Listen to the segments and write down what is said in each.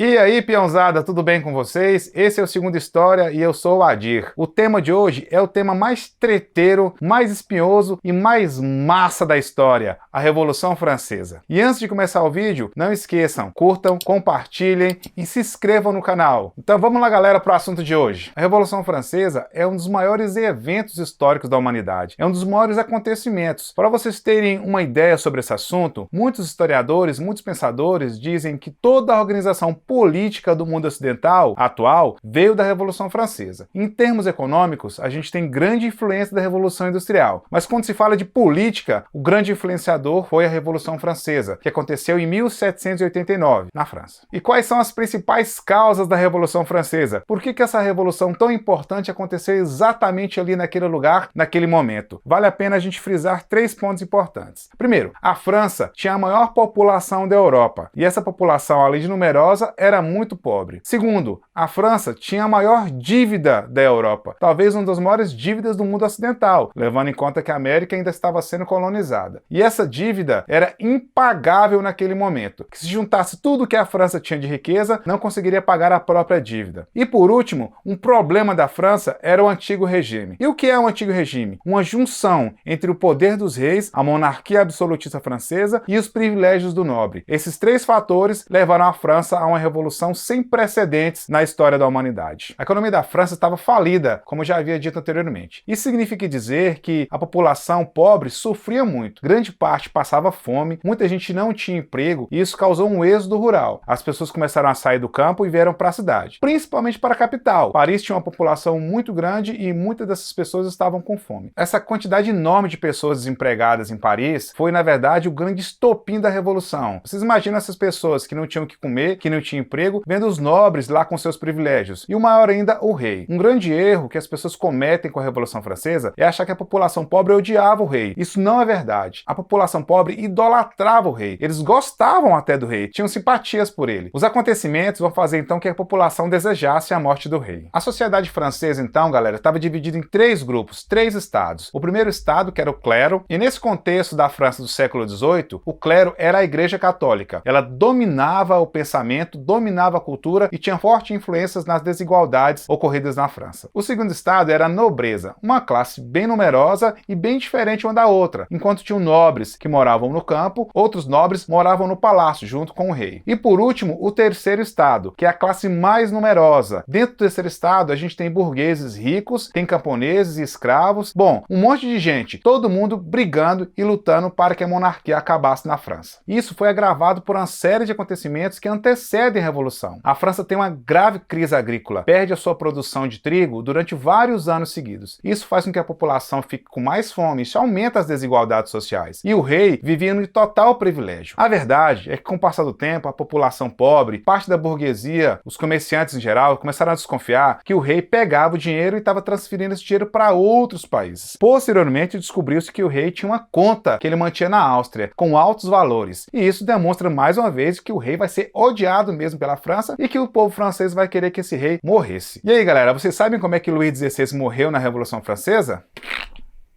E aí, peãozada, tudo bem com vocês? Esse é o Segundo História e eu sou o Adir. O tema de hoje é o tema mais treteiro, mais espinhoso e mais massa da história, a Revolução Francesa. E antes de começar o vídeo, não esqueçam, curtam, compartilhem e se inscrevam no canal. Então vamos lá, galera, para o assunto de hoje. A Revolução Francesa é um dos maiores eventos históricos da humanidade. É um dos maiores acontecimentos. Para vocês terem uma ideia sobre esse assunto, muitos historiadores, muitos pensadores dizem que toda a organização política do mundo ocidental atual veio da Revolução Francesa. Em termos econômicos, a gente tem grande influência da Revolução Industrial, mas quando se fala de política, o grande influenciador foi a Revolução Francesa, que aconteceu em 1789, na França. E quais são as principais causas da Revolução Francesa? Por que essa revolução tão importante aconteceu exatamente ali naquele lugar, naquele momento? Vale a pena a gente frisar 3 pontos importantes. Primeiro, a França tinha a maior população da Europa, e essa população, além de numerosa, era muito pobre. Segundo, a França tinha a maior dívida da Europa, talvez uma das maiores dívidas do mundo ocidental, levando em conta que a América ainda estava sendo colonizada. E essa dívida era impagável naquele momento, que se juntasse tudo que a França tinha de riqueza, não conseguiria pagar a própria dívida. E por último, um problema da França era o Antigo Regime. E o que é o Antigo Regime? Uma junção entre o poder dos reis, a monarquia absolutista francesa e os privilégios do nobre. Esses 3 fatores levaram a França a uma revolução sem precedentes na história da humanidade. A economia da França estava falida, como já havia dito anteriormente. Isso significa dizer que a população pobre sofria muito. Grande parte passava fome, muita gente não tinha emprego e isso causou um êxodo rural. As pessoas começaram a sair do campo e vieram para a cidade, principalmente para a capital. Paris tinha uma população muito grande e muitas dessas pessoas estavam com fome. Essa quantidade enorme de pessoas desempregadas em Paris foi, na verdade, o grande estopim da revolução. Vocês imaginam essas pessoas que não tinham o que comer, que não tinham emprego, vendo os nobres lá com seus privilégios. E o maior ainda, o rei. Um grande erro que as pessoas cometem com a Revolução Francesa é achar que a população pobre odiava o rei. Isso não é verdade. A população pobre idolatrava o rei. Eles gostavam até do rei, tinham simpatias por ele. Os acontecimentos vão fazer então que a população desejasse a morte do rei. A sociedade francesa então, galera, estava dividida em 3 grupos, 3 estados. O primeiro estado, que era o clero, e nesse contexto da França do século XVIII, o clero era a Igreja Católica. Ela dominava o pensamento, dominava a cultura e tinha fortes influências nas desigualdades ocorridas na França. O segundo estado era a nobreza, uma classe bem numerosa e bem diferente uma da outra, enquanto tinham nobres que moravam no campo, outros nobres moravam no palácio junto com o rei. E por último, o terceiro estado, que é a classe mais numerosa. Dentro do terceiro estado, a gente tem burgueses ricos, tem camponeses e escravos, bom, um monte de gente, todo mundo brigando e lutando para que a monarquia acabasse na França. Isso foi agravado por uma série de acontecimentos que antecedem a Revolução. A França tem uma grave crise agrícola, perde a sua produção de trigo durante vários anos seguidos. Isso faz com que a população fique com mais fome, isso aumenta as desigualdades sociais. E o rei vivia no total privilégio. A verdade é que com o passar do tempo, a população pobre, parte da burguesia, os comerciantes em geral, começaram a desconfiar que o rei pegava o dinheiro e estava transferindo esse dinheiro para outros países. Posteriormente, descobriu-se que o rei tinha uma conta que ele mantinha na Áustria, com altos valores. E isso demonstra mais uma vez que o rei vai ser odiado mesmo pela França e que o povo francês vai querer que esse rei morresse. E aí, galera, vocês sabem como é que Luís XVI morreu na Revolução Francesa?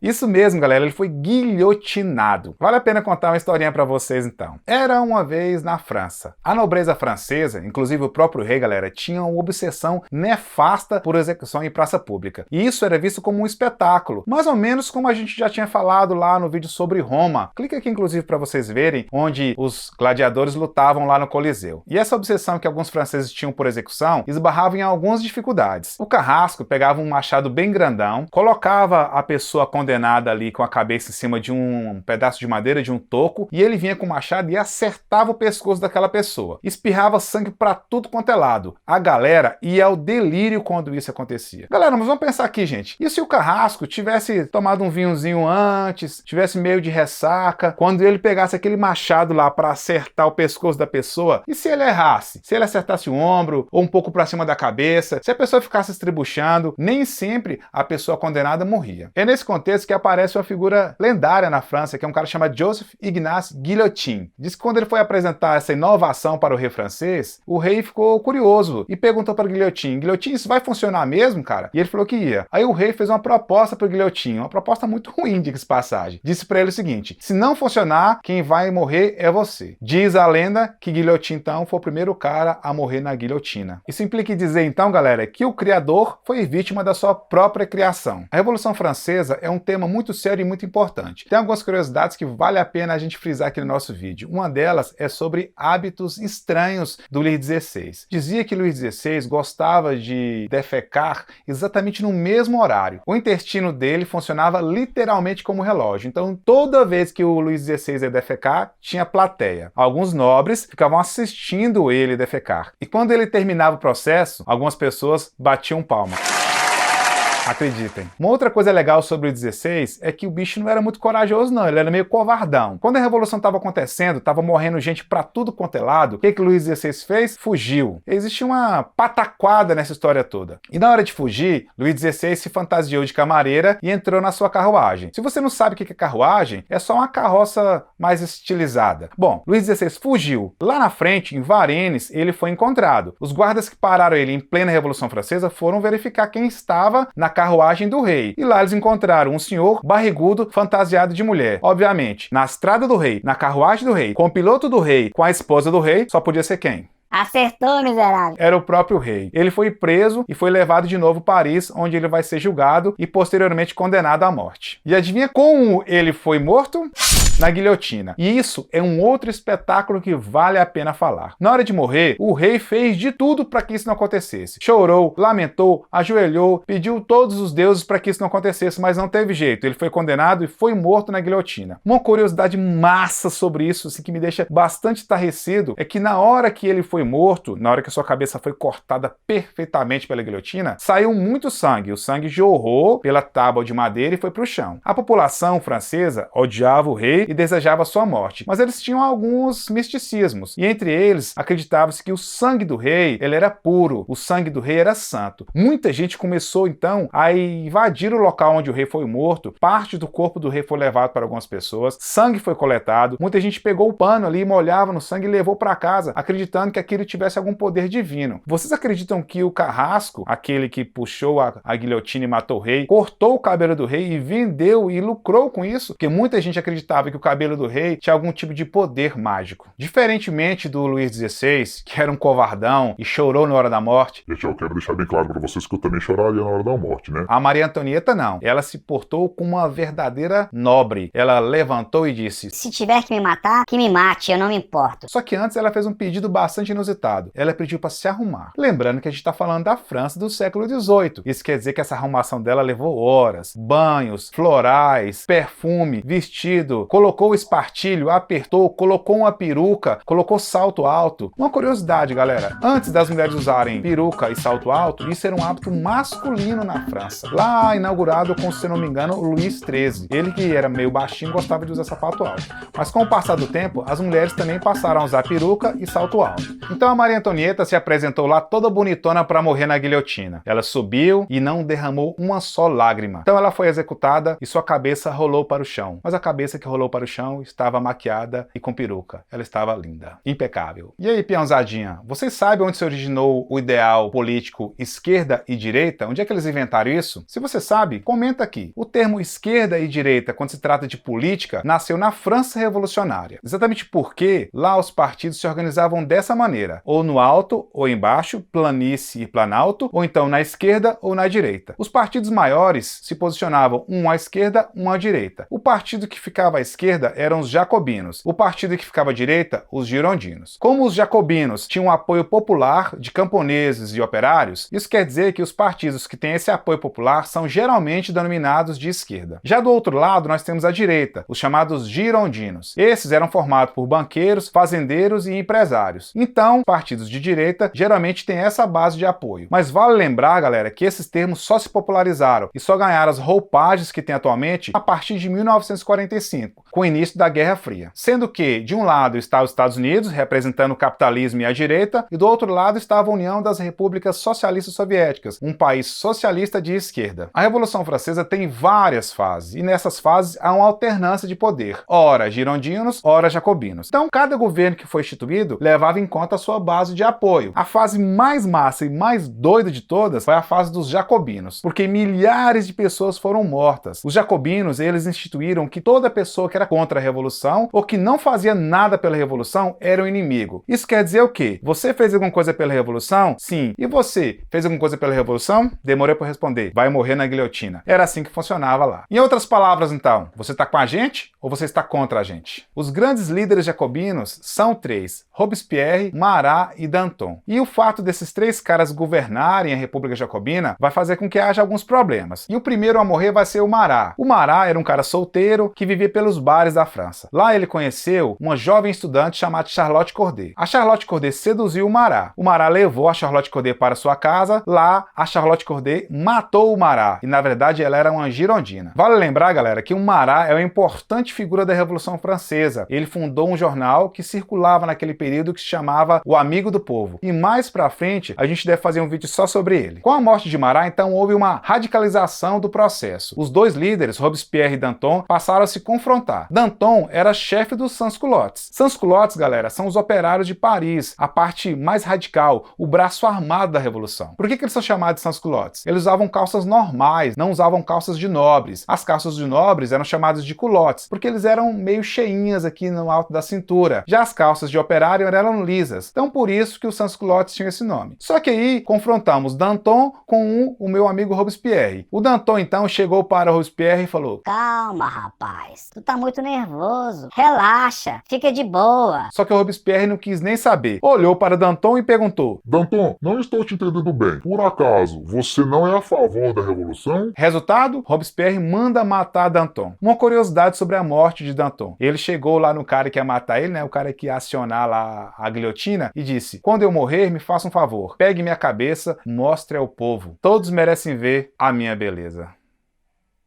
Isso mesmo, galera, ele foi guilhotinado. Vale a pena contar uma historinha pra vocês, então. Era uma vez na França. A nobreza francesa, inclusive o próprio rei, galera, tinha uma obsessão nefasta por execução em praça pública. E isso era visto como um espetáculo, mais ou menos como a gente já tinha falado lá no vídeo sobre Roma. Clica aqui, inclusive, para vocês verem onde os gladiadores lutavam lá no Coliseu. E essa obsessão que alguns franceses tinham por execução esbarrava em algumas dificuldades. O carrasco pegava um machado bem grandão, colocava a pessoa condenada ali com a cabeça em cima de um pedaço de madeira, de um toco, e ele vinha com o machado e acertava o pescoço daquela pessoa. Espirrava sangue pra tudo quanto é lado. A galera ia ao delírio quando isso acontecia. Galera, mas vamos pensar aqui, gente. E se o carrasco tivesse tomado um vinhozinho antes, tivesse meio de ressaca, quando ele pegasse aquele machado lá pra acertar o pescoço da pessoa, e se ele errasse? Se ele acertasse o ombro, ou um pouco pra cima da cabeça, se a pessoa ficasse estribuchando, nem sempre a pessoa condenada morria. É nesse contexto texto que aparece uma figura lendária na França, que é um cara chamado Joseph Ignace Guillotin. Diz que quando ele foi apresentar essa inovação para o rei francês, o rei ficou curioso e perguntou para Guillotin: Guillotin, isso vai funcionar mesmo, cara? E ele falou que ia. Aí o rei fez uma proposta para o Guillotin, uma proposta muito ruim, diga-se de passagem. Disse para ele o seguinte: se não funcionar, quem vai morrer é você. Diz a lenda que Guillotin, então, foi o primeiro cara a morrer na guilhotina. Isso implica em dizer, então, galera, que o criador foi vítima da sua própria criação. A Revolução Francesa é um tema muito sério e muito importante. Tem algumas curiosidades que vale a pena a gente frisar aqui no nosso vídeo. Uma delas é sobre hábitos estranhos do Luís XVI. Dizia que Luís XVI gostava de defecar exatamente no mesmo horário. O intestino dele funcionava literalmente como relógio. Então, toda vez que o Luís XVI ia defecar, tinha plateia. Alguns nobres ficavam assistindo ele defecar. E quando ele terminava o processo, algumas pessoas batiam palma. Acreditem. Uma outra coisa legal sobre o 16 é que o bicho não era muito corajoso não, ele era meio covardão. Quando a Revolução estava acontecendo, estava morrendo gente pra tudo quanto é lado, o que Luís XVI fez? Fugiu. Existia uma pataquada nessa história toda. E na hora de fugir, Luís XVI se fantasiou de camareira e entrou na sua carruagem. Se você não sabe o que é carruagem, é só uma carroça mais estilizada. Bom, Luís XVI fugiu. Lá na frente, em Varennes, ele foi encontrado. Os guardas que pararam ele em plena Revolução Francesa foram verificar quem estava na carruagem do rei. E lá eles encontraram um senhor barrigudo fantasiado de mulher. Obviamente, na estrada do rei, na carruagem do rei, com o piloto do rei, com a esposa do rei, só podia ser quem? Acertou, miserável. Era o próprio rei. Ele foi preso e foi levado de novo a Paris, onde ele vai ser julgado e posteriormente condenado à morte. E adivinha como ele foi morto? Na guilhotina. E isso é um outro espetáculo que vale a pena falar. Na hora de morrer, o rei fez de tudo para que isso não acontecesse. Chorou, lamentou, ajoelhou, pediu todos os deuses para que isso não acontecesse, mas não teve jeito. Ele foi condenado e foi morto na guilhotina. Uma curiosidade massa sobre isso, assim, que me deixa bastante estarrecido, é que na hora que ele foi morto, na hora que a sua cabeça foi cortada perfeitamente pela guilhotina, saiu muito sangue. O sangue jorrou pela tábua de madeira e foi para o chão. A população francesa odiava o rei e desejava sua morte, mas eles tinham alguns misticismos, e entre eles acreditava-se que o sangue do rei ele era puro, o sangue do rei era santo. Muita gente começou então a invadir o local onde o rei foi morto, parte do corpo do rei foi levado para algumas pessoas, sangue foi coletado, muita gente pegou o pano ali, molhava no sangue e levou para casa, acreditando que aquilo tivesse algum poder divino. Vocês acreditam que o Carrasco, aquele que puxou a guilhotina e matou o rei, cortou o cabelo do rei e vendeu e lucrou com isso? Porque muita gente acreditava que o cabelo do rei tinha algum tipo de poder mágico. Diferentemente do Luís XVI, que era um covardão e chorou na hora da morte. Gente, eu quero deixar bem claro para vocês que eu também choraria na hora da morte, né? A Maria Antonieta não. Ela se portou como uma verdadeira nobre. Ela levantou e disse: se tiver que me matar, que me mate, eu não me importo. Só que antes ela fez um pedido bastante inusitado. Ela pediu para se arrumar. Lembrando que a gente está falando da França do século XVIII. Isso quer dizer que essa arrumação dela levou horas. Banhos, florais, perfume, vestido, colocou o espartilho, apertou, colocou uma peruca, colocou salto alto. Uma curiosidade, galera. Antes das mulheres usarem peruca e salto alto, isso era um hábito masculino na França. Lá inaugurado com, se não me engano, o Luís XIII. Ele que era meio baixinho gostava de usar sapato alto. Mas com o passar do tempo, as mulheres também passaram a usar peruca e salto alto. Então a Maria Antonieta se apresentou lá toda bonitona para morrer na guilhotina. Ela subiu e não derramou uma só lágrima. Então ela foi executada e sua cabeça rolou para o chão. Mas a cabeça que rolou para o chão estava maquiada e com peruca. Ela estava linda, impecável. E aí, peãozadinha, vocês sabem onde se originou o ideal político esquerda e direita? Onde é que eles inventaram isso? Se você sabe, comenta aqui. O termo esquerda e direita, quando se trata de política, nasceu na França revolucionária. Exatamente porque lá os partidos se organizavam dessa maneira, ou no alto ou embaixo, planície e planalto, ou então na esquerda ou na direita. Os partidos maiores se posicionavam um à esquerda, um à direita. O partido que ficava à esquerda eram os jacobinos, o partido que ficava à direita, os girondinos. Como os jacobinos tinham um apoio popular de camponeses e operários, isso quer dizer que os partidos que têm esse apoio popular são geralmente denominados de esquerda. Já do outro lado, nós temos a direita, os chamados girondinos. Esses eram formados por banqueiros, fazendeiros e empresários. Então, partidos de direita geralmente têm essa base de apoio. Mas vale lembrar, galera, que esses termos só se popularizaram e só ganharam as roupagens que tem atualmente a partir de 1945, com o início da Guerra Fria. Sendo que, de um lado, está os Estados Unidos, representando o capitalismo e a direita, e do outro lado estava a União das Repúblicas Socialistas Soviéticas, um país socialista de esquerda. A Revolução Francesa tem várias fases, e nessas fases há uma alternância de poder, ora girondinos, ora jacobinos. Então, cada governo que foi instituído levava em conta a sua base de apoio. A fase mais massa e mais doida de todas foi a fase dos jacobinos, porque milhares de pessoas foram mortas. Os jacobinos, eles instituíram que toda pessoa que era contra a revolução ou que não fazia nada pela revolução era um inimigo. Isso quer dizer o quê? Você fez alguma coisa pela revolução? Sim. E você fez alguma coisa pela revolução? Demorei para responder. Vai morrer na guilhotina. Era assim que funcionava lá. Em outras palavras, então, você está com a gente ou você está contra a gente? Os grandes líderes jacobinos são três: Robespierre, Marat e Danton. E o fato desses três caras governarem a República Jacobina vai fazer com que haja alguns problemas. E o primeiro a morrer vai ser o Marat. O Marat era um cara solteiro que vivia pelos bares da França. Lá ele conheceu uma jovem estudante chamada Charlotte Corday. A Charlotte Corday seduziu o Marat. O Marat levou a Charlotte Corday para sua casa. Lá, a Charlotte Corday matou o Marat. E na verdade ela era uma girondina. Vale lembrar, galera, que o Marat é uma importante figura da Revolução Francesa. Ele fundou um jornal que circulava naquele período que se chamava O Amigo do Povo. E mais pra frente, a gente deve fazer um vídeo só sobre ele. Com a morte de Marat, então, houve uma radicalização do processo. Os dois líderes, Robespierre e Danton, passaram a se confrontar. Danton era chefe dos sans-culottes. Sans-culottes, galera, são os operários de Paris, a parte mais radical, o braço armado da Revolução. Por que eles são chamados de sans-culottes? Eles usavam calças normais, não usavam calças de nobres. As calças de nobres eram chamadas de culottes, porque eles eram meio cheinhas aqui no alto da cintura. Já as calças de operário eram lisas. Então por isso que os sans-culottes tinham esse nome. Só que aí confrontamos Danton com o meu amigo Robespierre. O Danton então chegou para o Robespierre e falou: Calma, rapaz. Tu tá muito nervoso. Relaxa. Fica de boa. Só que o Robespierre não quis nem saber. Olhou para Danton e perguntou: Danton, não estou te entendendo bem. Por acaso, você não é a favor da revolução? Resultado? Robespierre manda matar Danton. Uma curiosidade sobre a morte de Danton. Ele chegou lá no cara que ia matar ele, né? O cara que ia acionar lá a guilhotina e disse: quando eu morrer, me faça um favor. Pegue minha cabeça, mostre ao povo. Todos merecem ver a minha beleza.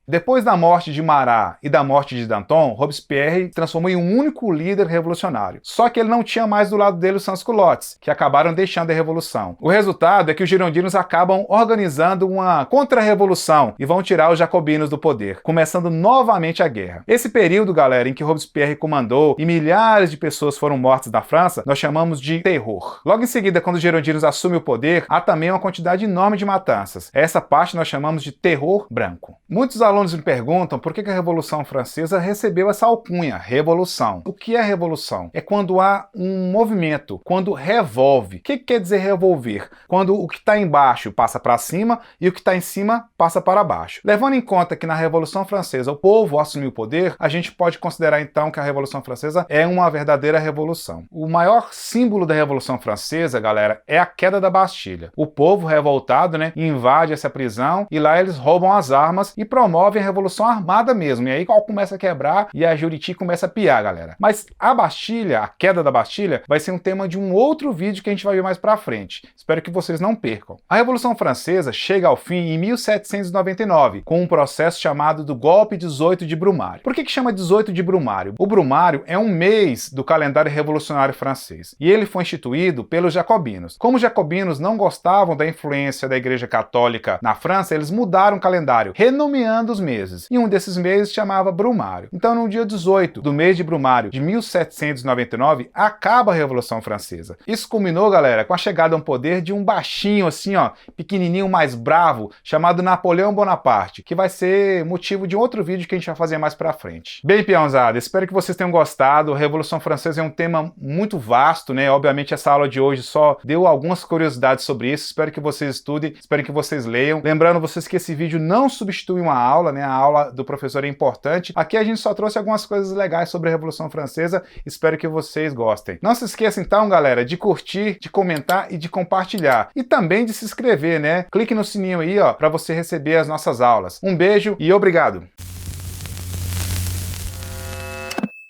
Depois da morte de Marat e da morte de Danton, Robespierre se transformou em um único líder revolucionário. Só que ele não tinha mais do lado dele os sans-culottes, que acabaram deixando a revolução. O resultado é que os girondinos acabam organizando uma contra-revolução e vão tirar os jacobinos do poder, começando novamente a guerra. Esse período, galera, em que Robespierre comandou e milhares de pessoas foram mortas na França, nós chamamos de terror. Logo em seguida, quando os girondinos assumem o poder, há também uma quantidade enorme de matanças. Essa parte nós chamamos de terror branco. Muitos alunos me perguntam por que a Revolução Francesa recebeu essa alcunha, revolução. O que é revolução? É quando há um movimento, quando revolve. O que quer dizer revolver? Quando o que está embaixo passa para cima e o que está em cima passa para baixo. Levando em conta que na Revolução Francesa o povo assumiu o poder, a gente pode considerar então que a Revolução Francesa é uma verdadeira revolução. O maior símbolo da Revolução Francesa, galera, é a queda da Bastilha. O povo revoltado, né, invade essa prisão e lá eles roubam as armas e promovem a revolução armada mesmo. E aí o pau começa a quebrar e a Juriti começa a piar, galera. Mas a Bastilha, a queda da Bastilha, vai ser um tema de um outro vídeo que a gente vai ver mais pra frente. Espero que vocês não percam. A Revolução Francesa chega ao fim em 1799, com um processo chamado do Golpe 18 de Brumário. Por que chama 18 de Brumário? O Brumário é um mês do calendário revolucionário francês. E ele foi instituído pelos jacobinos. Como os jacobinos não gostavam da influência da Igreja Católica na França, eles mudaram o calendário, renomeando os meses. E um desses meses chamava Brumário. Então, no dia 18 do mês de Brumário de 1799, acaba a Revolução Francesa. Isso culminou, galera, com a chegada ao poder de um baixinho assim, ó, pequenininho, mais bravo, chamado Napoleão Bonaparte, que vai ser motivo de um outro vídeo que a gente vai fazer mais pra frente. Bem, peãozada, espero que vocês tenham gostado. A Revolução Francesa é um tema muito vasto, né? Obviamente essa aula de hoje só deu algumas curiosidades sobre isso. Espero que vocês estudem, espero que vocês leiam. Lembrando vocês que esse vídeo não substitui uma aula, né? A aula do professor é importante. Aqui a gente só trouxe algumas coisas legais sobre a Revolução Francesa. Espero que vocês gostem. Não se esqueça então, galera, de curtir, de comentar e de compartilhar. E também de se inscrever, né? Clique no sininho aí, ó, para você receber as nossas aulas. Um beijo e obrigado!